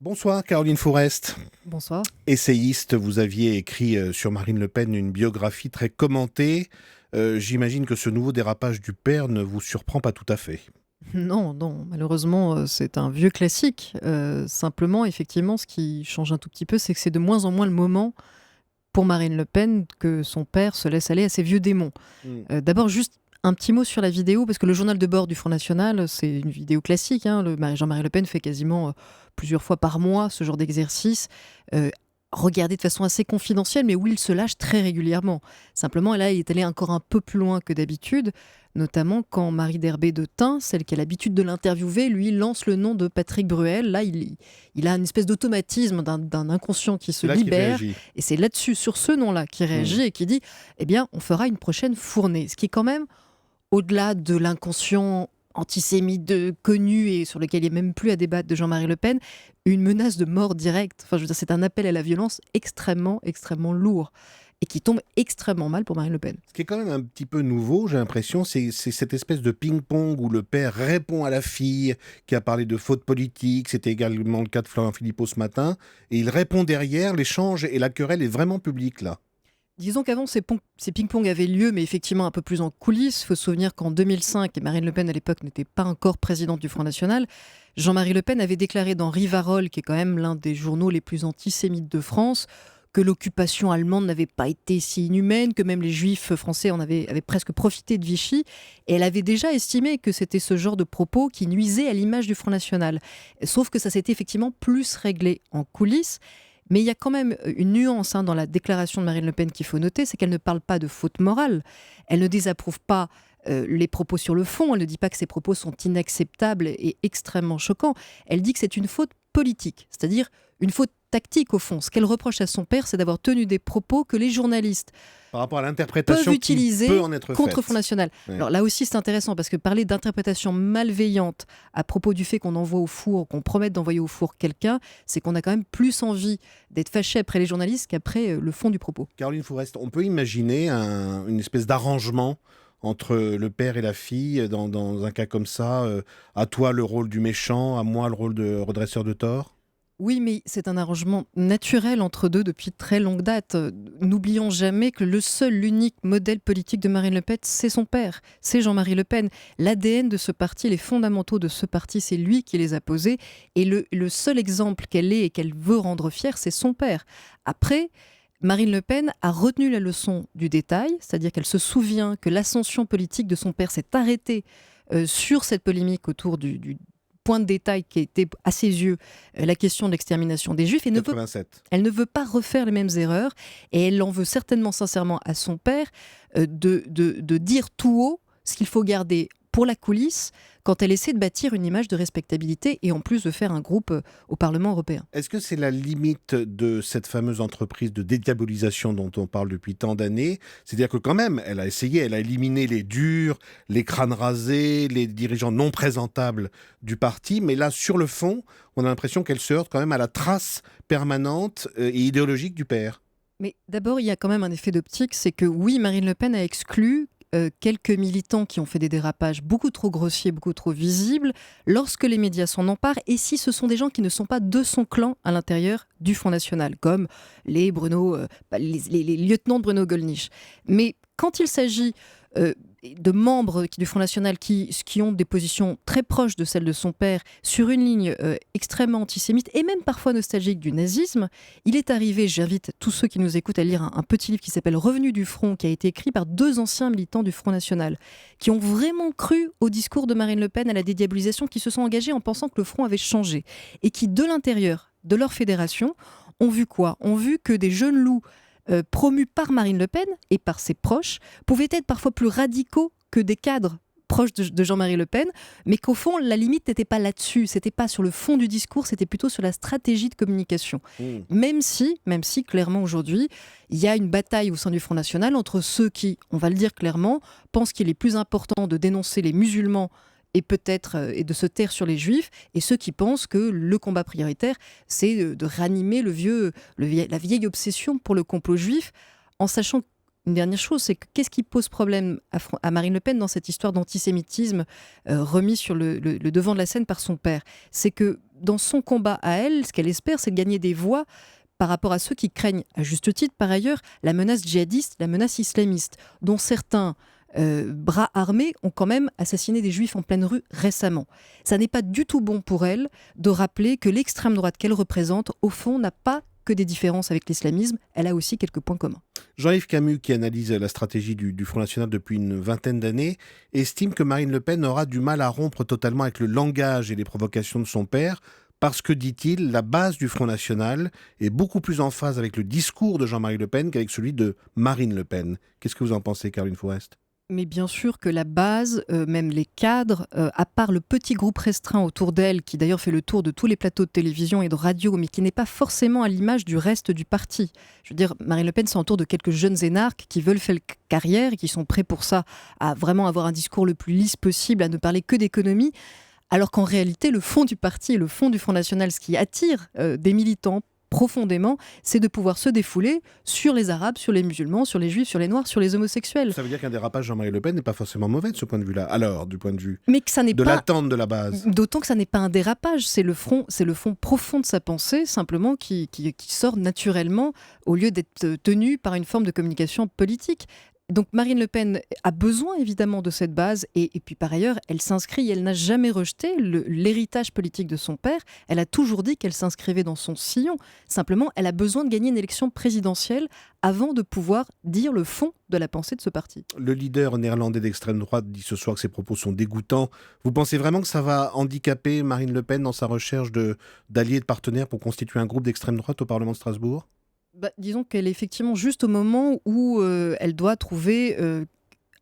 Bonsoir Caroline Forest. Bonsoir. Essayiste, vous aviez écrit sur Marine Le Pen une biographie très commentée. J'imagine que ce nouveau dérapage du père ne vous surprend pas tout à fait. Non, non, malheureusement, c'est un vieux classique. Simplement, effectivement, ce qui change un tout petit peu, c'est que c'est de moins en moins le moment pour Marine Le Pen que son père se laisse aller à ses vieux démons. Hmm. D'abord, juste un petit mot sur la vidéo, parce que le journal de bord du Front National, c'est une vidéo classique, hein. Jean-Marie Le Pen fait quasiment plusieurs fois par mois ce genre d'exercice, regardé de façon assez confidentielle, mais où il se lâche très régulièrement. Simplement, là, il est allé encore un peu plus loin que d'habitude, notamment quand Marie Derbé de Tain, celle qui a l'habitude de l'interviewer, lui lance le nom de Patrick Bruel. Là, il a une espèce d'automatisme d'un inconscient qui se C'est là qu'il libère, réagit. et c'est là-dessus, sur ce nom-là, qu'il Hmm. réagit et qui dit eh bien, on fera une prochaine fournée. Ce qui est quand même, au-delà de l'inconscient antisémite connu et sur lequel il n'y a même plus à débattre de Jean-Marie Le Pen, une menace de mort directe. Enfin, je veux dire, c'est un appel à la violence extrêmement, extrêmement lourd et qui tombe extrêmement mal pour Marine Le Pen. Ce qui est quand même un petit peu nouveau, j'ai l'impression, c'est cette espèce de ping-pong où le père répond à la fille qui a parlé de faute politique. C'était également le cas de Florian Philippot ce matin. Et il répond derrière, l'échange et la querelle est vraiment publique là. Disons qu'avant, ces ping-pong avaient lieu, mais effectivement un peu plus en coulisses. Il faut se souvenir qu'en 2005, et Marine Le Pen à l'époque n'était pas encore présidente du Front National, Jean-Marie Le Pen avait déclaré dans Rivarol, qui est quand même l'un des journaux les plus antisémites de France, que l'occupation allemande n'avait pas été si inhumaine, que même les juifs français avaient presque profité de Vichy. Et elle avait déjà estimé que c'était ce genre de propos qui nuisait à l'image du Front National. Sauf que ça s'était effectivement plus réglé en coulisses. Mais il y a quand même une nuance dans la déclaration de Marine Le Pen qu'il faut noter, c'est qu'elle ne parle pas de faute morale. Elle ne désapprouve pas les propos sur le fond. Elle ne dit pas que ces propos sont inacceptables et extrêmement choquants. Elle dit que c'est une faute politique, c'est-à-dire une faute tactique au fond. Ce qu'elle reproche à son père, c'est d'avoir tenu des propos que les journalistes Par rapport à peuvent l'interprétation qui peut utiliser en être contre Front faite. National. Ouais. Alors là aussi, c'est intéressant parce que parler d'interprétation malveillante à propos du fait qu'on envoie au four, qu'on promette d'envoyer au four quelqu'un, c'est qu'on a quand même plus envie d'être fâché après les journalistes qu'après le fond du propos. Caroline Forest, on peut imaginer une espèce d'arrangement entre le père et la fille dans un cas comme ça. À toi le rôle du méchant, à moi le rôle de redresseur de tort. Oui, mais c'est un arrangement naturel entre deux depuis très longue date. N'oublions jamais que l'unique modèle politique de Marine Le Pen, c'est son père, c'est Jean-Marie Le Pen. L'ADN de ce parti, les fondamentaux de ce parti, c'est lui qui les a posés. Et le seul exemple qu'elle est et qu'elle veut rendre fier, c'est son père. Après, Marine Le Pen a retenu la leçon du détail, c'est-à-dire qu'elle se souvient que l'ascension politique de son père s'est arrêtée sur cette polémique autour du point de détail qui était à ses yeux la question de l'extermination des Juifs, et 87. elle ne veut pas refaire les mêmes erreurs, et elle en veut certainement sincèrement à son père de dire tout haut ce qu'il faut garder pour la coulisse quand elle essaie de bâtir une image de respectabilité et en plus de faire un groupe au Parlement européen. Est-ce que c'est la limite de cette fameuse entreprise de dédiabolisation dont on parle depuis tant d'années? C'est-à-dire que quand même, elle a essayé, elle a éliminé les durs, les crânes rasés, les dirigeants non présentables du parti, mais là, sur le fond, on a l'impression qu'elle se heurte quand même à la trace permanente et idéologique du père. Mais d'abord, il y a quand même un effet d'optique, c'est que oui, Marine Le Pen a exclu quelques militants qui ont fait des dérapages beaucoup trop grossiers, beaucoup trop visibles, lorsque les médias s'en emparent, et si ce sont des gens qui ne sont pas de son clan à l'intérieur du Front National, comme les lieutenants de Bruno Gollnisch. Mais quand il s'agit de membres du Front National qui ont des positions très proches de celles de son père, sur une ligne extrêmement antisémite et même parfois nostalgique du nazisme, il est arrivé, j'invite tous ceux qui nous écoutent à lire un petit livre qui s'appelle Revenu du Front, qui a été écrit par deux anciens militants du Front National, qui ont vraiment cru au discours de Marine Le Pen, à la dédiabolisation, qui se sont engagés en pensant que le Front avait changé, et qui, de l'intérieur de leur fédération, ont vu quoi? Ont vu que des jeunes loups promus par Marine Le Pen et par ses proches pouvaient être parfois plus radicaux que des cadres proches de Jean-Marie Le Pen, mais qu'au fond, la limite n'était pas là-dessus, c'était pas sur le fond du discours, c'était plutôt sur la stratégie de communication. Mmh. Même si clairement aujourd'hui, il y a une bataille au sein du Front National entre ceux qui, on va le dire clairement, pensent qu'il est plus important de dénoncer les musulmans et peut-être et de se taire sur les juifs, et ceux qui pensent que le combat prioritaire, c'est de ranimer la vieille obsession pour le complot juif, en sachant une dernière chose, c'est que qu'est-ce qui pose problème à Marine Le Pen dans cette histoire d'antisémitisme remis sur le devant de la scène par son père? C'est que dans son combat à elle, ce qu'elle espère, c'est de gagner des voix par rapport à ceux qui craignent, à juste titre par ailleurs, la menace djihadiste, la menace islamiste, dont certains bras armés ont quand même assassiné des juifs en pleine rue récemment. Ça n'est pas du tout bon pour elle de rappeler que l'extrême droite qu'elle représente, au fond, n'a pas que des différences avec l'islamisme, elle a aussi quelques points communs. Jean-Yves Camus, qui analyse la stratégie du Front National depuis une vingtaine d'années, estime que Marine Le Pen aura du mal à rompre totalement avec le langage et les provocations de son père, parce que, dit-il, la base du Front National est beaucoup plus en phase avec le discours de Jean-Marie Le Pen qu'avec celui de Marine Le Pen. Qu'est-ce que vous en pensez, Caroline Fourest ? Mais bien sûr que la base, même les cadres, à part le petit groupe restreint autour d'elle, qui d'ailleurs fait le tour de tous les plateaux de télévision et de radio, mais qui n'est pas forcément à l'image du reste du parti. Je veux dire, Marine Le Pen s'entoure de quelques jeunes énarques qui veulent faire carrière et qui sont prêts pour ça à vraiment avoir un discours le plus lisse possible, à ne parler que d'économie. Alors qu'en réalité, le fond du parti et le fond du Front National, ce qui attire des militants profondément, c'est de pouvoir se défouler sur les Arabes, sur les musulmans, sur les Juifs, sur les Noirs, sur les homosexuels. Ça veut dire qu'un dérapage Jean-Marie Le Pen n'est pas forcément mauvais de ce point de vue-là. Alors, du point de vue mais que ça n'est de pas... l'attente de la base. D'autant que ça n'est pas un dérapage, c'est le fond profond de sa pensée, simplement qui sort naturellement au lieu d'être tenu par une forme de communication politique. Donc Marine Le Pen a besoin évidemment de cette base et puis par ailleurs elle s'inscrit, elle n'a jamais rejeté l'héritage politique de son père, elle a toujours dit qu'elle s'inscrivait dans son sillon, simplement elle a besoin de gagner une élection présidentielle avant de pouvoir dire le fond de la pensée de ce parti. Le leader néerlandais d'extrême droite dit ce soir que ses propos sont dégoûtants. Vous pensez vraiment que ça va handicaper Marine Le Pen dans sa recherche d'alliés et de partenaires pour constituer un groupe d'extrême droite au Parlement de Strasbourg ? Disons qu'elle est effectivement juste au moment où elle doit trouver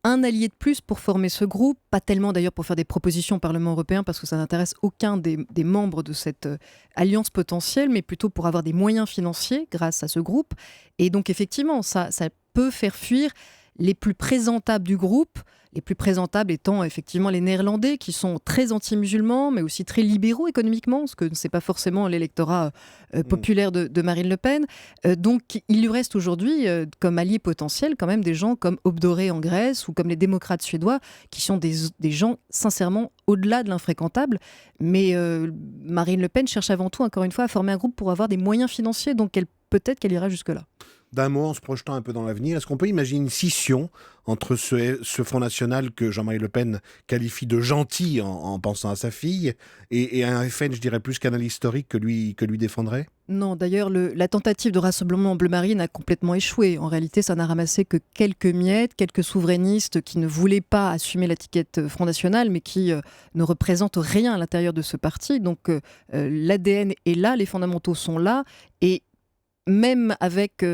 un allié de plus pour former ce groupe, pas tellement d'ailleurs pour faire des propositions au Parlement européen parce que ça n'intéresse aucun des membres de cette alliance potentielle, mais plutôt pour avoir des moyens financiers grâce à ce groupe. Et donc effectivement, ça peut faire fuir les plus présentables du groupe, les plus présentables étant effectivement les Néerlandais qui sont très anti-musulmans mais aussi très libéraux économiquement, ce que ce n'est pas forcément l'électorat populaire de Marine Le Pen. Donc il lui reste aujourd'hui comme alliés potentiels quand même des gens comme Obdoré en Grèce ou comme les démocrates suédois qui sont des gens sincèrement au-delà de l'infréquentable. Mais Marine Le Pen cherche avant tout encore une fois à former un groupe pour avoir des moyens financiers, donc peut-être qu'elle ira jusque-là. D'un mot, en se projetant un peu dans l'avenir, est-ce qu'on peut imaginer une scission entre ce Front National que Jean-Marie Le Pen qualifie de gentil en pensant à sa fille et un FN, je dirais, plus canal historique que lui défendrait ? Non, d'ailleurs, la tentative de rassemblement en bleu marine a complètement échoué. En réalité, ça n'a ramassé que quelques miettes, quelques souverainistes qui ne voulaient pas assumer l'étiquette Front National, mais qui ne représentent rien à l'intérieur de ce parti. Donc, l'ADN est là, les fondamentaux sont là, et même avec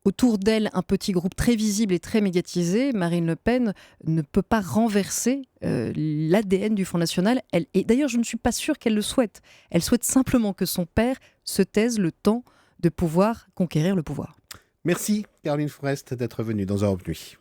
autour d'elle un petit groupe très visible et très médiatisé, Marine Le Pen ne peut pas renverser l'ADN du Front National. Et d'ailleurs, je ne suis pas sûre qu'elle le souhaite. Elle souhaite simplement que son père se taise le temps de pouvoir conquérir le pouvoir. Merci, Caroline Fourest, d'être venue dans Europe Nuit.